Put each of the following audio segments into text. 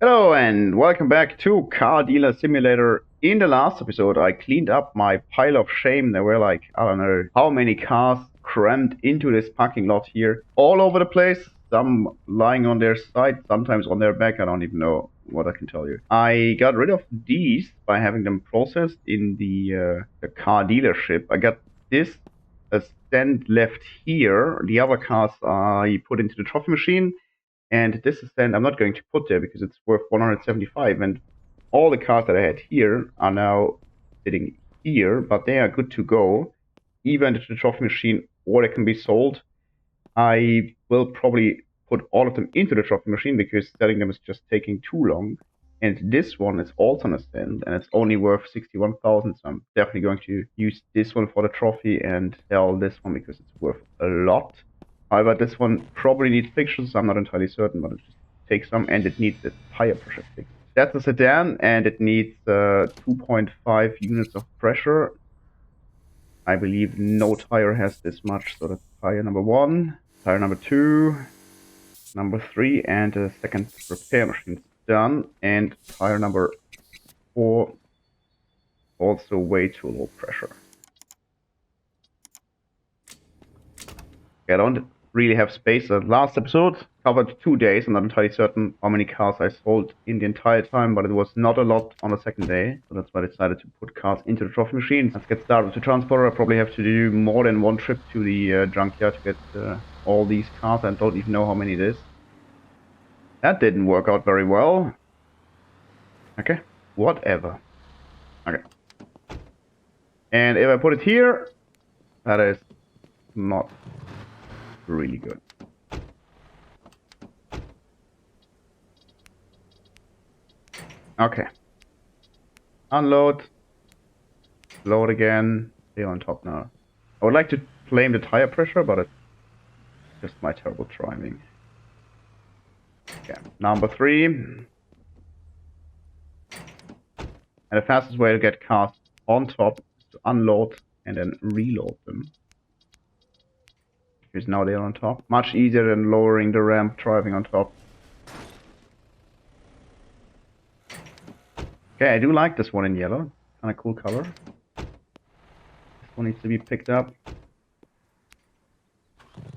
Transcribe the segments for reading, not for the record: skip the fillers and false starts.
Hello and welcome back to Car Dealer Simulator. In the last episode, I cleaned up my pile of shame. There were like, I don't know how many cars crammed into this parking lot here, all over the place. Some lying on their side, sometimes on their back. I don't even know what I can tell you. I got rid of these by having them processed in the car dealership. I got this a stand left here. The other cars I put into the trophy machine. And this is then I'm not going to put there because it's worth 175. And all the cards that I had here are now sitting here, but they are good to go, even to the trophy machine, or they can be sold. I will probably put all of them into the trophy machine because selling them is just taking too long. And this one is also on a stand, and it's only worth 61,000. So I'm definitely going to use this one for the trophy and sell this one because it's worth a lot. However, this one probably needs fixtures. I'm not entirely certain, but it just takes some, and it needs a tire pressure fix. That's a sedan, and it needs 2.5 units of pressure. I believe no tire has this much, so that's tire number 1, tire number 2, number 3, and the second repair machine's done, and tire number 4, also way too low pressure. I don't really have space. The last episode covered 2 days. I'm not entirely certain how many cars I sold in the entire time, but it was not a lot on the second day. So that's why I decided to put cars into the trophy machine. Let's get started with the transporter. I probably have to do more than one trip to the junkyard to get all these cars. I don't even know how many it is. That didn't work out very well. Okay, whatever. Okay. And if I put it here, that is not really good. Okay. Unload. Load again. Stay on top now. I would like to claim the tire pressure, but it's just my terrible driving. Okay. Number 3. And the fastest way to get cars on top is to unload and then reload them. Because now they're on top. Much easier than lowering the ramp, driving on top. Okay, I do like this one in yellow. Kind of cool color. This one needs to be picked up.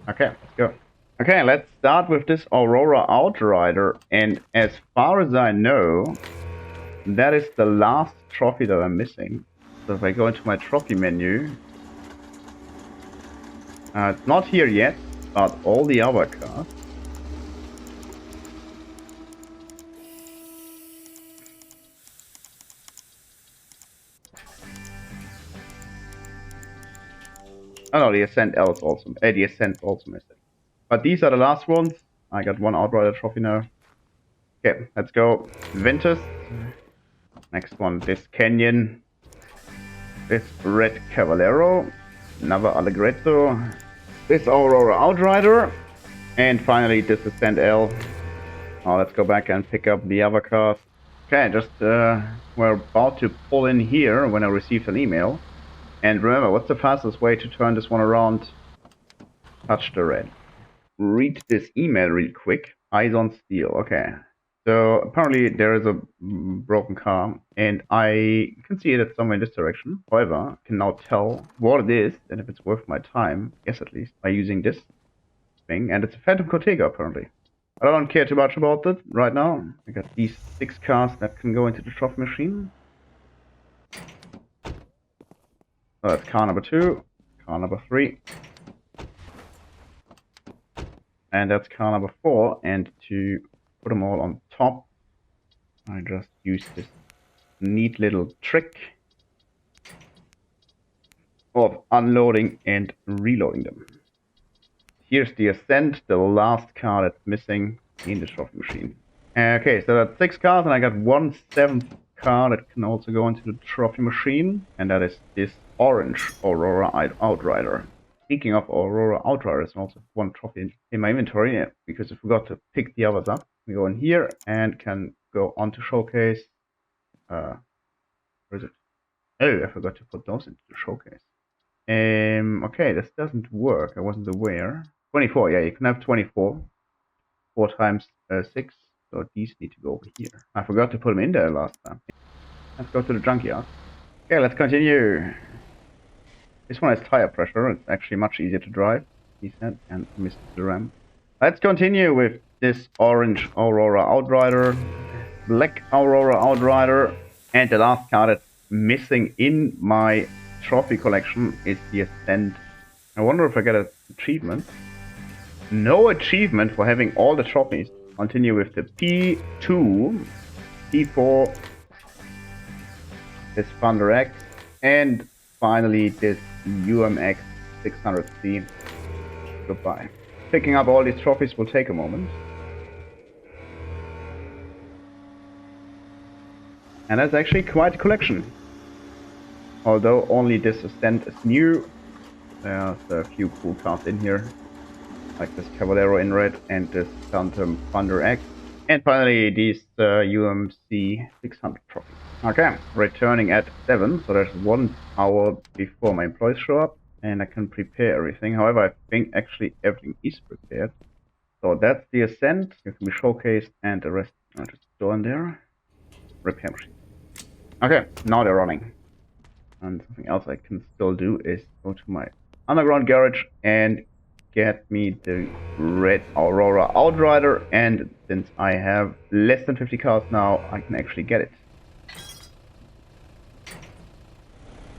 Okay, let's go. Okay, let's start with this Aurora Outrider. And as far as I know, that is the last trophy that I'm missing. So if I go into my trophy menu, it's not here yet, but all the other cars. Oh no, the Ascent L is also, the Ascent's also missing. But these are the last ones. I got one Outrider trophy now. Okay, let's go. Ventus. Next one, this Canyon. This Red Cavallero. Another Allegretto. This Aurora Outrider. And finally, this Ascent L. Now let's go back and pick up the other cars. Okay, just we're about to pull in here when I received an email. And remember, what's the fastest way to turn this one around? Touch the red. Read this email real quick. Eyes on steel. Okay. So apparently there is a broken car, and I can see it somewhere in this direction. However, I can now tell what it is, and if it's worth my time, guess at least, by using this thing. And it's a Phantom Cortega, apparently. I don't care too much about that right now. I got these 6 cars that can go into the trophy machine. So that's car number 2, car number 3, and that's car number 4. And to put them all on top, I just use this neat little trick of unloading and reloading them. Here's the Ascent, the last car that's missing in the trophy machine. Okay, so that's 6 cars, and I got 1/7 car that can also go into the trophy machine, and that is this orange Aurora Outrider. Speaking of Aurora Outriders, I also have 1 trophy in my inventory because I forgot to pick the others up. We go in here and can go on to showcase. Where is it? Oh, I forgot to put those into the showcase. Okay, this doesn't work. I wasn't aware. 24, yeah, you can have 24. 4 times 6. So these need to go over here. I forgot to put them in there last time. Let's go to the junkyard. Okay, let's continue. This one has tire pressure. It's actually much easier to drive, he said, and missed the ramp. Let's continue with this orange Aurora Outrider, black Aurora Outrider, and the last car that's missing in my trophy collection is the Ascent. I wonder if I get an achievement. No achievement for having all the trophies. Continue with the P2, P4, this Thunder X, and finally this UMX 600C. Goodbye. Picking up all these trophies will take a moment. And that's actually quite a collection. Although only this Ascent is new, there's a few cool cars in here. Like this Cavallero in red and this Phantom Thunder X. And finally these UMC 600 trophies. Okay, returning at 7, so there's 1 hour before my employees show up. And I can prepare everything. However, I think actually everything is prepared. So that's the Ascent. You can be showcased and the rest are just store in there. Repair machine. Okay, now they're running. And something else I can still do is go to my underground garage and get me the red Aurora Outrider. And since I have less than 50 cars now, I can actually get it.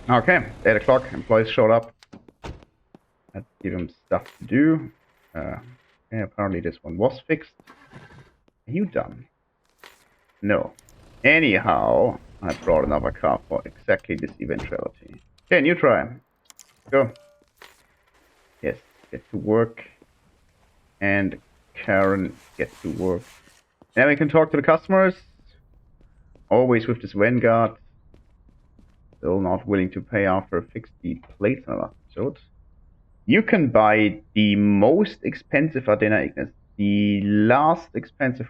Okay, 8 o'clock, employees showed up. Let's give him stuff to do. Yeah, apparently this one was fixed. Are you done? No. Anyhow, I brought another car for exactly this eventuality. Okay, new try. Go. Yes, get to work. And Karen, get to work. Then we can talk to the customers. Always with this Vanguard. Still not willing to pay after I fixed the plates in the last episode. You can buy the most expensive Adena Ignis. The most expensive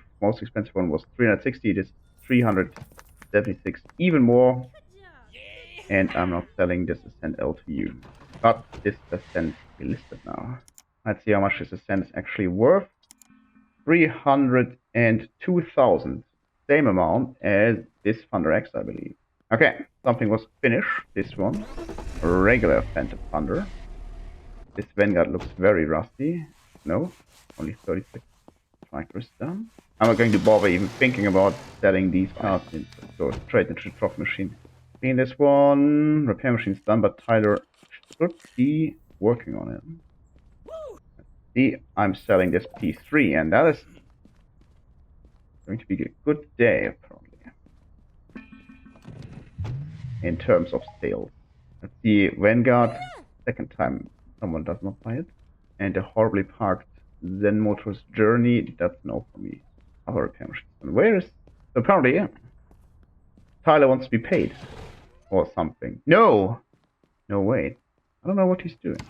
one was 360. This 376, even more. And I'm not selling this Ascent L to you. But this Ascent is listed now. Let's see how much this Ascent is actually worth. 302,000. Same amount as this Thunder X, I believe. Okay, something was finished. This one. Regular Phantom Thunder. This Vanguard looks very rusty. No, only 36. Tractor is done. I'm not going to bother even thinking about selling these cars. Go straight into the trophy machine. In this one, repair machine's done, but Tyler should be working on it. Let's see, I'm selling this P3, and that is going to be a good day, probably. In terms of sales. Let's see, Vanguard, second time someone does not buy it. And the horribly parked Zen Motors Journey, that's no for me. Other repair machines. And where is... Apparently, yeah. Tyler wants to be paid. Or something. No! No, wait. I don't know what he's doing.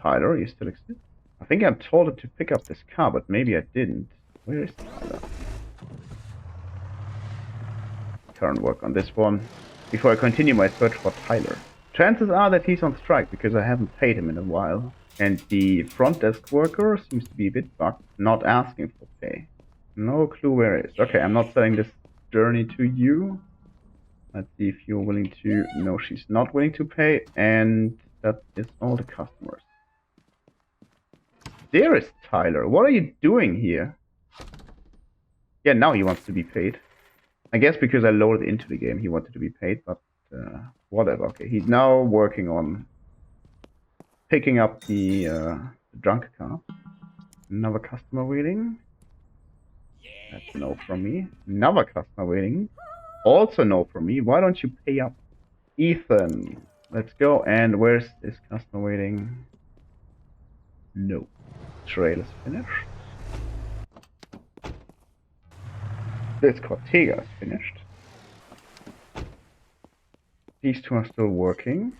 Tyler, you still exist? I think I told him to pick up this car, but maybe I didn't. Where is Tyler? Current work on this one. Before I continue my search for Tyler. Chances are that he's on strike, because I haven't paid him in a while. And the front desk worker seems to be a bit bugged, not asking for pay. No clue where it is. Okay, I'm not selling this Journey to you. Let's see if you're willing to... No, she's not willing to pay. And that is all the customers. There is Tyler. What are you doing here? Yeah, now he wants to be paid. I guess because I loaded into the game, he wanted to be paid, but whatever. Okay, he's now working on picking up the junk car. Another customer waiting. That's a no from me. Another customer waiting. Also no from me. Why don't you pay up? Ethan. Let's go. And where's this customer waiting? No. Trail is finished. This Cortega is finished. These two are still working.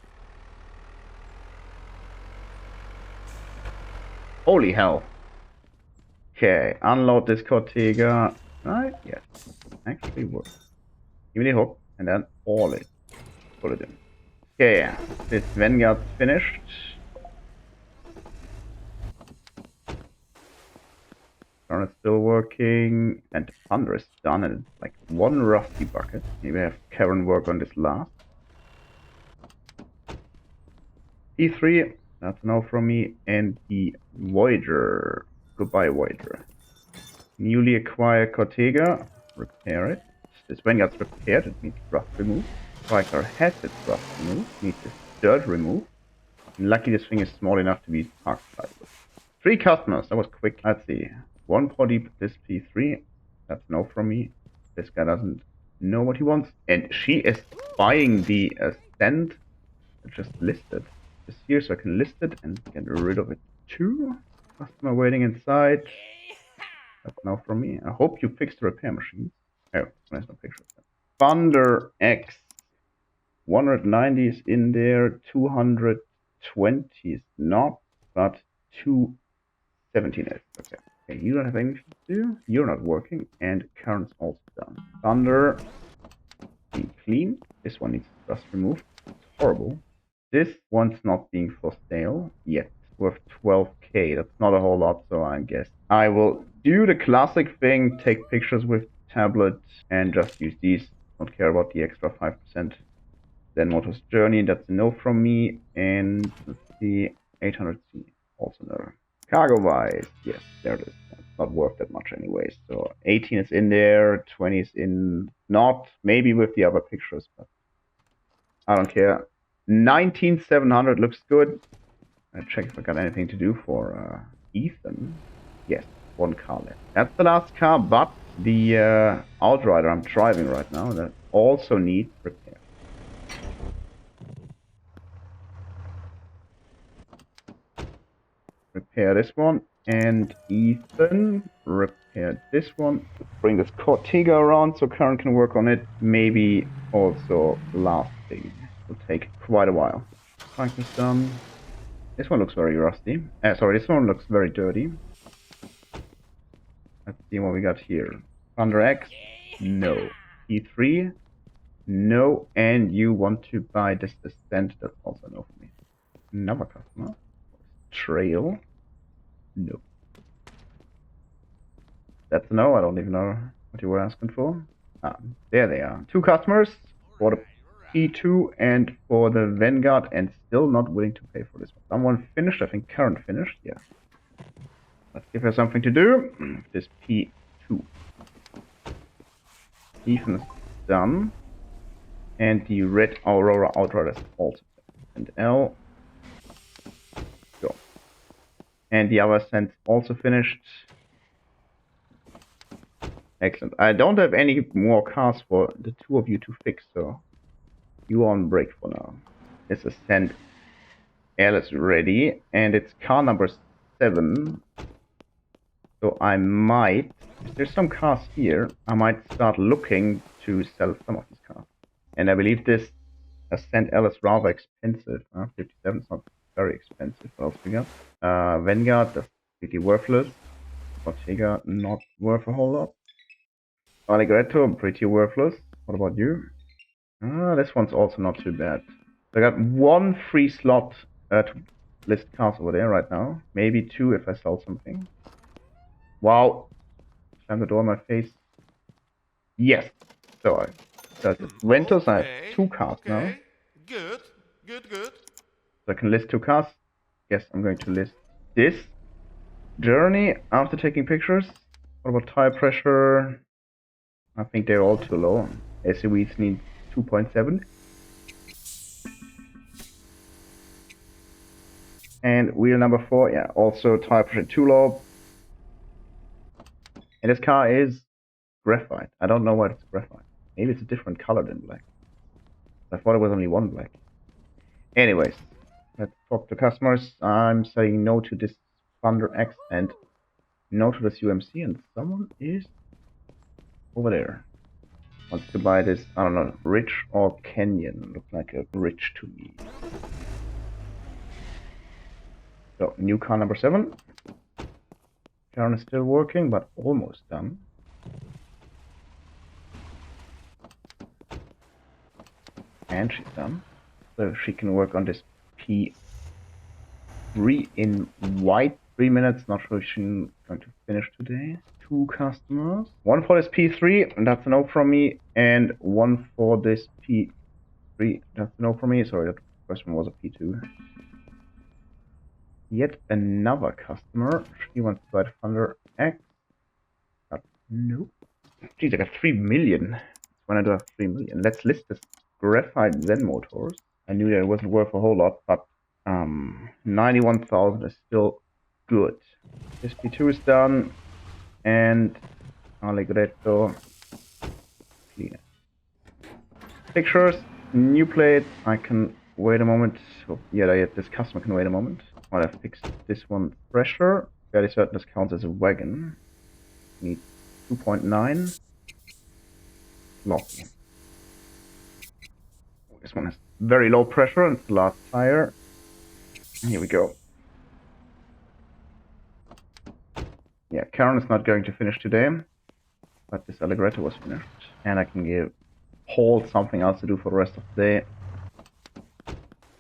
Holy hell. Okay, unload this Cortega. Right? Yes. Actually works. Give me the hook and then haul it. Pull it in. Okay, this Vanguard's finished. Karen is still working, and the thunder is done, and it's like one rusty bucket. Maybe have Karen work on this last. P3, that's no from me, and the Voyager. Goodbye, Voyager. Newly acquired Cortega, repair it. This Vanguard's repaired, it needs rust removed. Striker has its rust removed, needs its dirt removed. And lucky this thing is small enough to be parked with. 3 customers, that was quick. Let's see. 1 body, this P3, that's no from me. This guy doesn't know what he wants. And she is buying the stand I just listed. Just here so I can list it and get rid of it too. Customer waiting inside. That's no from me. I hope you fixed the repair machine. Oh, there's no picture of that. Thunder X. 190 is in there. 220 is not, but 217 is. Okay, you don't have anything to do. You're not working, and current's also done. Thunder. Being clean. This one needs dust removed. It's horrible. This one's not being for sale yet. Worth 12k. That's not a whole lot, so I guess I will do the classic thing, take pictures with tablet and just use these. Don't care about the extra 5%. Then Motors Journey, that's a no from me. And let's see, 800C, also no. Cargo wise, yes, there it is. It's not worth that much anyway. So 18 is in there, 20 is in not, maybe with the other pictures, but I don't care. 19,700 looks good. I check if I got anything to do for Ethan. Yes, 1 car left. That's the last car, but the Outrider I'm driving right now that also needs repair. Repair this one, and Ethan repair this one. Bring this Cortega around so Karen can work on it. Maybe also lasting. Will take quite a while. Plank is done. This one looks very rusty. Sorry, this one looks very dirty. Let's see what we got here. Thunder X, no. E3, no. And you want to buy this Ascent, that's also no for me. Another customer. Trail, no. That's no, I don't even know what you were asking for. There they are. 2 customers for the P2 and for the Vanguard, and still not willing to pay for this one. Someone finished, I think Karen finished, yeah. Let's give her something to do. This P2. Ethan is done. And the red Aurora Outrider is also done. And L. Go. And the other Ascent also finished. Excellent. I don't have any more cars for the 2 of you to fix, so you are on break for now. This Ascent L is ready, and it's car number 7. So I might, if there's some cars here, I might start looking to sell some of these cars. And I believe this Ascent L is rather expensive. 57 is not very expensive. What else we got? Vanguard, that's pretty worthless. Bottega, not worth a whole lot. Allegretto, pretty worthless. What about you? This one's also not too bad. I got 1 free slot to list cars over there right now. Maybe 2 if I sell something. Wow. Slam the door in my face. Yes. So I that's it. Ventus, I have 2 cars now. Good. So I can list 2 cars. Yes, I'm going to list this Journey after taking pictures. What about tire pressure? I think they're all too low. SUVs need 2.7. And wheel number 4, yeah, also tire pressure too low. And this car is graphite. I don't know why it's graphite. Maybe it's a different color than black. I thought it was only 1 black. Anyways, let's talk to customers. I'm saying no to this Thunder X and no to this UMC, and someone is over there. Wants to buy this, I don't know, Ridge or Canyon. Looks like a Ridge to me. So, new car number 7. Karen is still working, but almost done. And she's done. So she can work on this P3 in white 3 minutes. Not sure if she's going to finish today. 2 customers. One for this P3, and that's a no from me. And one for this P3, that's a no from me. Sorry, that first one was a P2. Yet another customer. She wants to buy Thunder X. Nope. Geez, I got 3 million. When I do have 3 million. Let's list this graphite Zen motors. I knew that it wasn't worth a whole lot, but 91,000 is still good. This P2 is done, and Allegretto clean it. Pictures, new plate. I can wait a moment. Oh, yeah, this customer can wait a moment while I fix this one. Pressure. Fairly certain this counts as a wagon. Need 2.9. Lucky. This one has very low pressure, and it's the last tire. Here we go. Yeah, Karen is not going to finish today, but this Allegretto was finished. And I can give Paul something else to do for the rest of the day.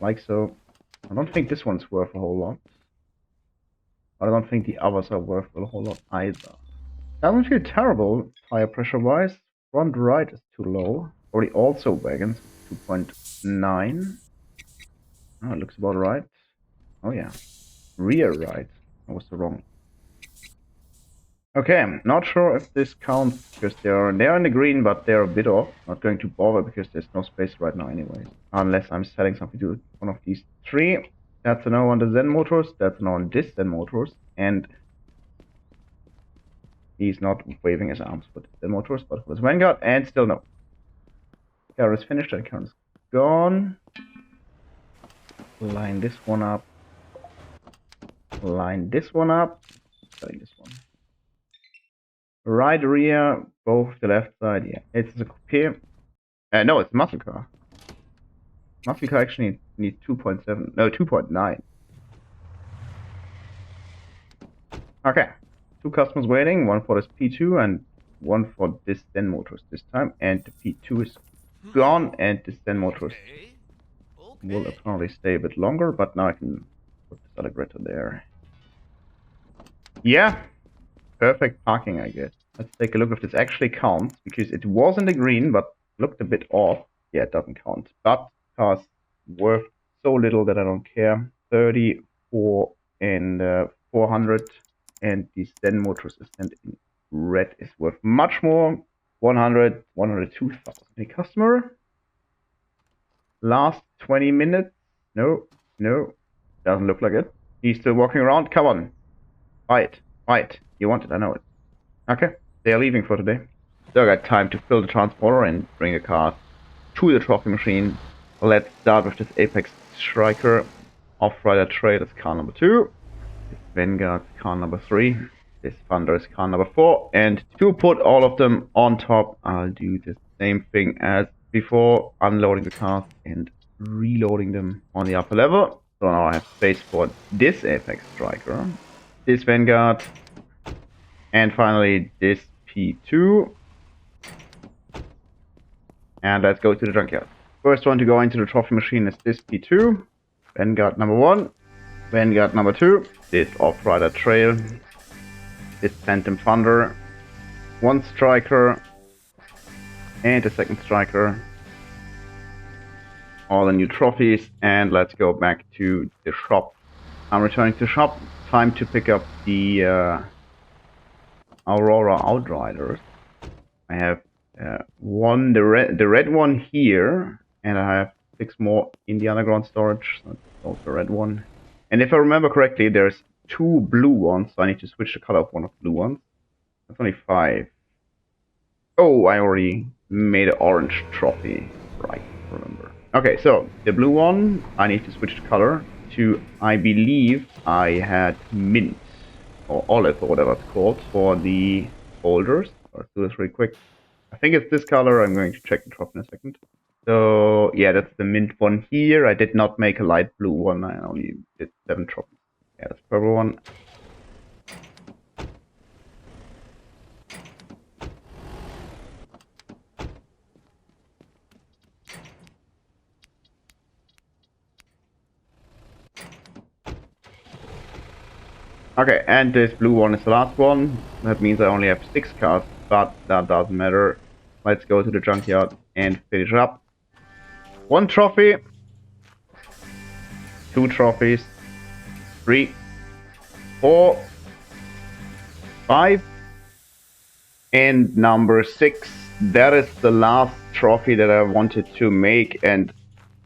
Like so. I don't think this one's worth a whole lot. But I don't think the others are worth a whole lot either. Doesn't feel terrible, tire pressure wise. Front right is too low. Already also wagons, 2.9. Oh, it looks about right. Oh yeah. Rear right. That was the wrong. Okay, I'm not sure if this counts because they're in the green, but they're a bit off. Not going to bother because there's no space right now anyways. Unless I'm selling something to one of these 3. That's a no on the Zen motors. That's a no on this Zen motors. And he's not waving his arms for the Zen motors, but for his Vanguard. And still no. Car is finished and car is gone. Line this one up. Line this one up. Selling this one. Right rear, both the left side, yeah. It's a coupe. No, it's a muscle car. Muscle car actually needs 2.7, no, 2.9. Okay. 2 customers waiting, one for this P2 and one for this Zen motors this time. And the P2 is gone, and this Zen motors will apparently stay a bit longer, but now I can put this Allegretto there. Yeah. Perfect parking, I guess. Let's take a look if this actually counts, because it was in the green, but looked a bit off. Yeah, it doesn't count. But car's worth so little that I don't care. 34 and 400, and the Zen motors stand in red is worth much more. 100, 102,000. Any customer? Last 20 minutes? No, no, doesn't look like it. He's still walking around. Come on, fight, fight. You want it, I know it. Okay, they're leaving for today. So I got time to fill the transporter and bring the car to the trophy machine. Let's start with this Apex Striker. Off-Rider Trail is car number 2. This Vanguard is car number 3. This Thunder is car number 4. And to put all of them on top, I'll do the same thing as before, unloading the cars and reloading them on the upper level. So now I have space for this Apex Striker, this Vanguard, and finally this P2. And let's go to the junkyard. First one to go into the trophy machine is this P2. Vanguard number 1. Vanguard number 2. This Off-Rider Trail. This Phantom Thunder. 1 Striker. And a 2nd Striker. All the new trophies. And let's go back to the shop. I'm returning to the shop. Time to pick up the Aurora Outriders. I have one, the red one here, and I have 6 more in the underground storage. So that's also the red one. And if I remember correctly, there's 2 blue ones, so I need to switch the color of one of the blue ones. That's only 5. Oh, I already made an orange trophy. Right, remember. Okay, so the blue one, I need to switch the color to, I believe I had mint or olive or whatever it's called for the holders. Let's do this really quick. I think it's this color. I'm going to check the trophy in a second. So yeah, that's the mint one here. I did not make a light blue one. I only did 7 trophies. Yeah, that's the purple one. Okay, and this blue one is the last one. That means I only have 6 cars, but that doesn't matter. Let's go to the junkyard and finish up. 1 trophy, 2 trophies, 3, 4, 5, and number 6. That is the last trophy that I wanted to make. And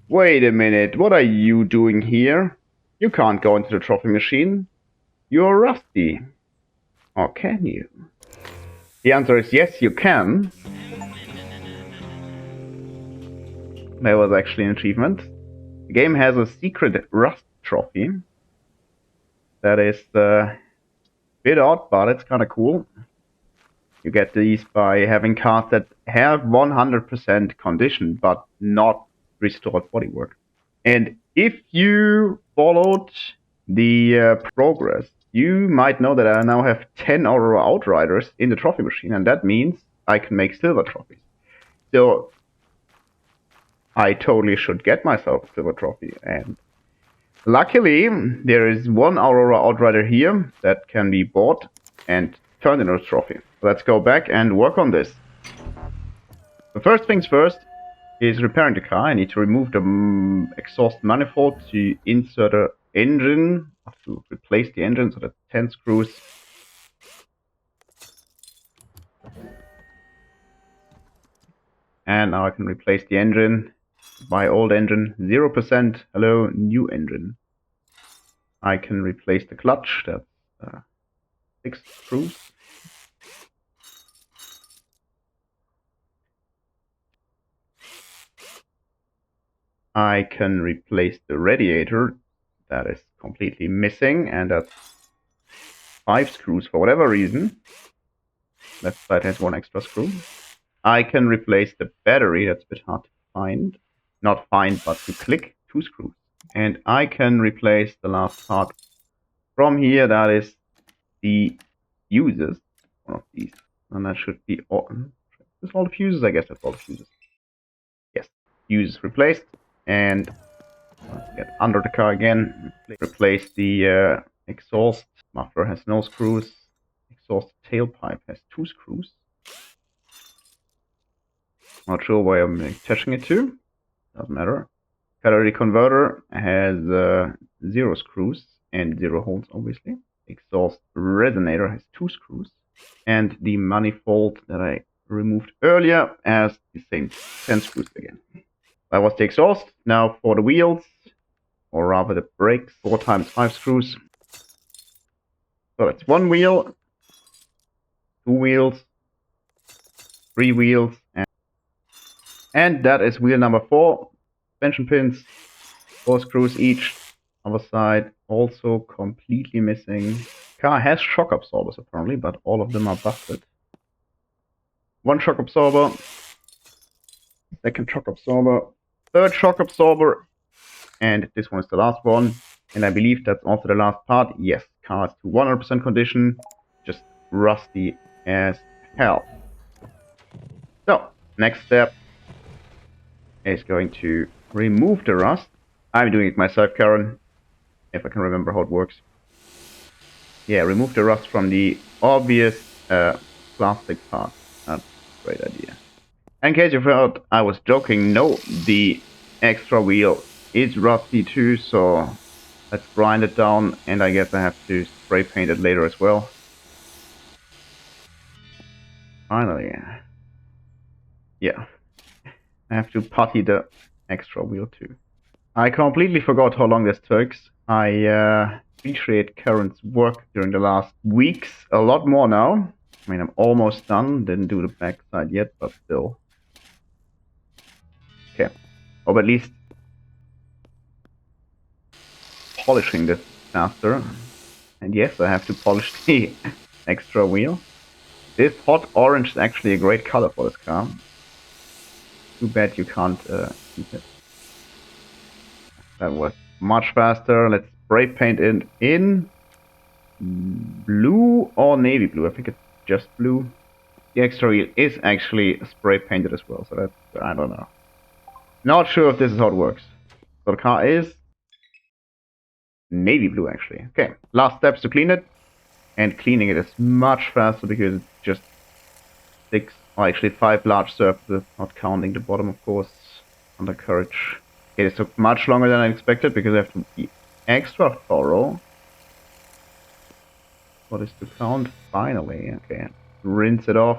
wait a minute, what are you doing here? You can't go into the trophy machine. You're rusty. Or can you? The answer is yes, you can. That was actually an achievement. The game has a secret rust trophy. That is a bit odd, but it's kind of cool. You get these by having cars that have 100% condition, but not restored bodywork. And if you followed the progress, you might know that I now have 10 Aurora Outriders in the trophy machine, and that means I can make silver trophies. So I totally should get myself a silver trophy. And luckily, there is 1 Aurora Outrider here that can be bought and turned into a trophy. Let's go back and work on this. The first things first is repairing the car. I need to remove the exhaust manifold to insert an engine. I have to replace the engine, so that's 10 screws. And now I can replace the engine. My old engine, 0%. Hello, new engine. I can replace the clutch. That's 6 screws. I can replace the radiator. That is completely missing, and that's 5 screws for whatever reason. Left side has 1 extra screw. I can replace the battery. That's a bit hard to find. Not find, but to click. 2 screws. And I can replace the last part from here. That is the fuses. One of these. And that should be all. That's all the fuses, I guess. That's all the fuses. Yes. Fuses replaced. And let's get under the car again. Replace the exhaust. Muffler has no screws. Exhaust tailpipe has 2 screws. Not sure where I'm attaching it to. Doesn't matter. Catalytic converter has 0 screws and 0 holes, obviously. Exhaust resonator has 2 screws. And the manifold that I removed earlier has the same 10 screws again. That was the exhaust. Now for the wheels, or rather the brakes, 4 times 5 screws. So that's 1 wheel, 2 wheels, 3 wheels, and that is wheel number 4. Suspension pins, 4 screws each. Other side also completely missing. Car has shock absorbers apparently, but all of them are busted. 1 shock absorber, 2nd shock absorber, 3rd shock absorber, and this one is the last one. And I believe that's also the last part. Yes, car is to 100% condition, just rusty as hell. So, next step is going to remove the rust. I'm doing it myself, Karen, if I can remember how it works. Yeah, remove the rust from the obvious plastic part. That's a great idea. In case you thought I was joking, no, the extra wheel is rusty too, so let's grind it down, and I guess I have to spray paint it later as well. Finally. Yeah. I have to putty the extra wheel too. I completely forgot how long this takes. I appreciate Karen's work during the last weeks a lot more now. I mean, I'm almost done. Didn't do the back side yet, but still. Okay. Or at least polishing this faster. And yes, I have to polish the extra wheel. This hot orange is actually a great color for this car. Too bad you can't keep it. That was much faster. Let's spray paint it in blue or navy blue. I think it's just blue. The extra wheel is actually spray painted as well, so that's, I don't know. Not sure if this is how it works. So the car is navy blue actually. Okay, last steps to clean it. And cleaning it is much faster because it's just 6, or actually 5 large surfaces, not counting the bottom, of course, under courage. It took much longer than I expected because I have to be extra thorough. What is to count? Finally, okay. Rinse it off.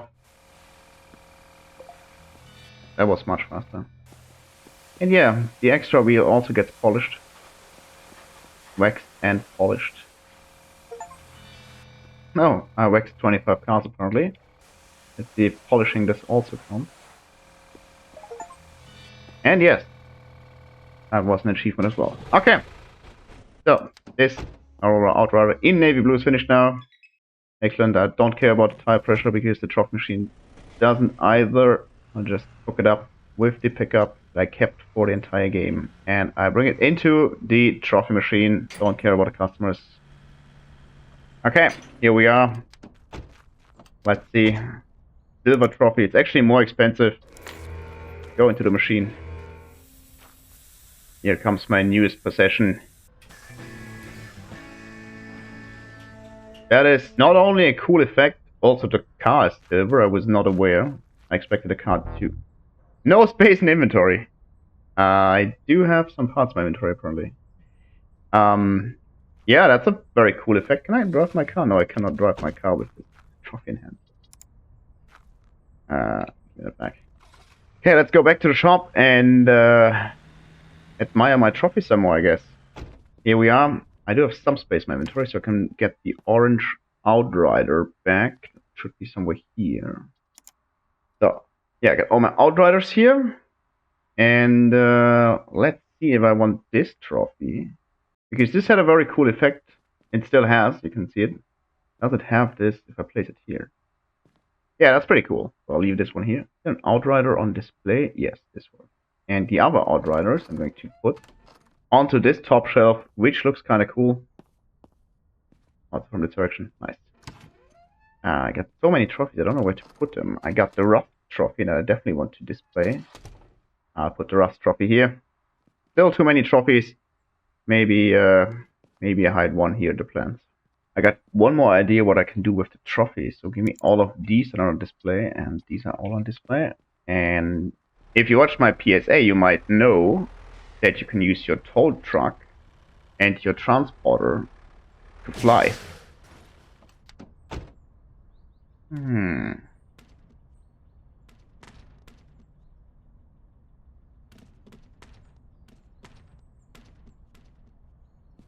That was much faster. And yeah, the extra wheel also gets polished. Waxed and polished. No, I waxed 25 cars apparently. Let's see if polishing this also counts. And yes, that was an achievement as well. Okay, so this Aurora Outrider in navy blue is finished now. Excellent. I don't care about the tire pressure because the trophy machine doesn't either. I'll just hook it up with the pickup that I kept for the entire game. And I bring it into the trophy machine. Don't care about the customers. Okay, here we are. Let's see. Silver trophy. It's actually more expensive. Go into the machine. Here comes my newest possession. That is not only a cool effect, also the car is silver. I was not aware. I expected the car to... No space in inventory. I do have some parts in my inventory apparently. Yeah, that's a very cool effect. Can I drive my car? No, I cannot drive my car with this trophy in hand. Give it back. Okay, let's go back to the shop and admire my trophy some more, I guess. Here we are. I do have some space in my inventory, so I can get the orange Outrider back. It should be somewhere here. So, yeah, I got all my Outriders here. And let's see if I want this trophy. Because this had a very cool effect. It still has, you can see it. Does it have this if I place it here? Yeah, that's pretty cool. So I'll leave this one here. An Outrider on display. Yes, this one. And the other Outriders I'm going to put onto this top shelf, which looks kind of cool. Also from this direction. Nice. I got so many trophies, I don't know where to put them. I got the Rust trophy that I definitely want to display. I'll put the Rust trophy here. Still too many trophies. Maybe maybe I hide one here in the plans. I got one more idea what I can do with the trophies. So give me all of these that are on display, and these are all on display. And if you watch my PSA, you might know that you can use your tow truck and your transporter to fly.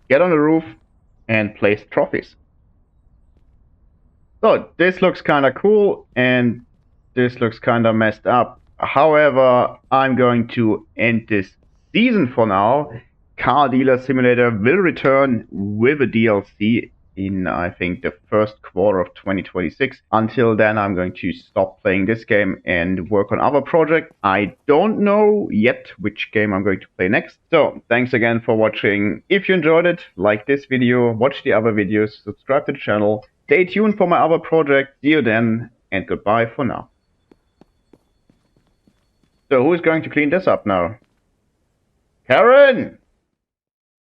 Get on the roof and place trophies. So this looks kind of cool and this looks kind of messed up. However, I'm going to end this season for now. Car Dealer Simulator will return with a DLC in, I think, the first quarter of 2026. Until then, I'm going to stop playing this game and work on other projects. I don't know yet which game I'm going to play next. So, thanks again for watching. If you enjoyed it, like this video, watch the other videos, subscribe to the channel. Stay tuned for my other project. See you then, and goodbye for now. So, who is going to clean this up now? Karen!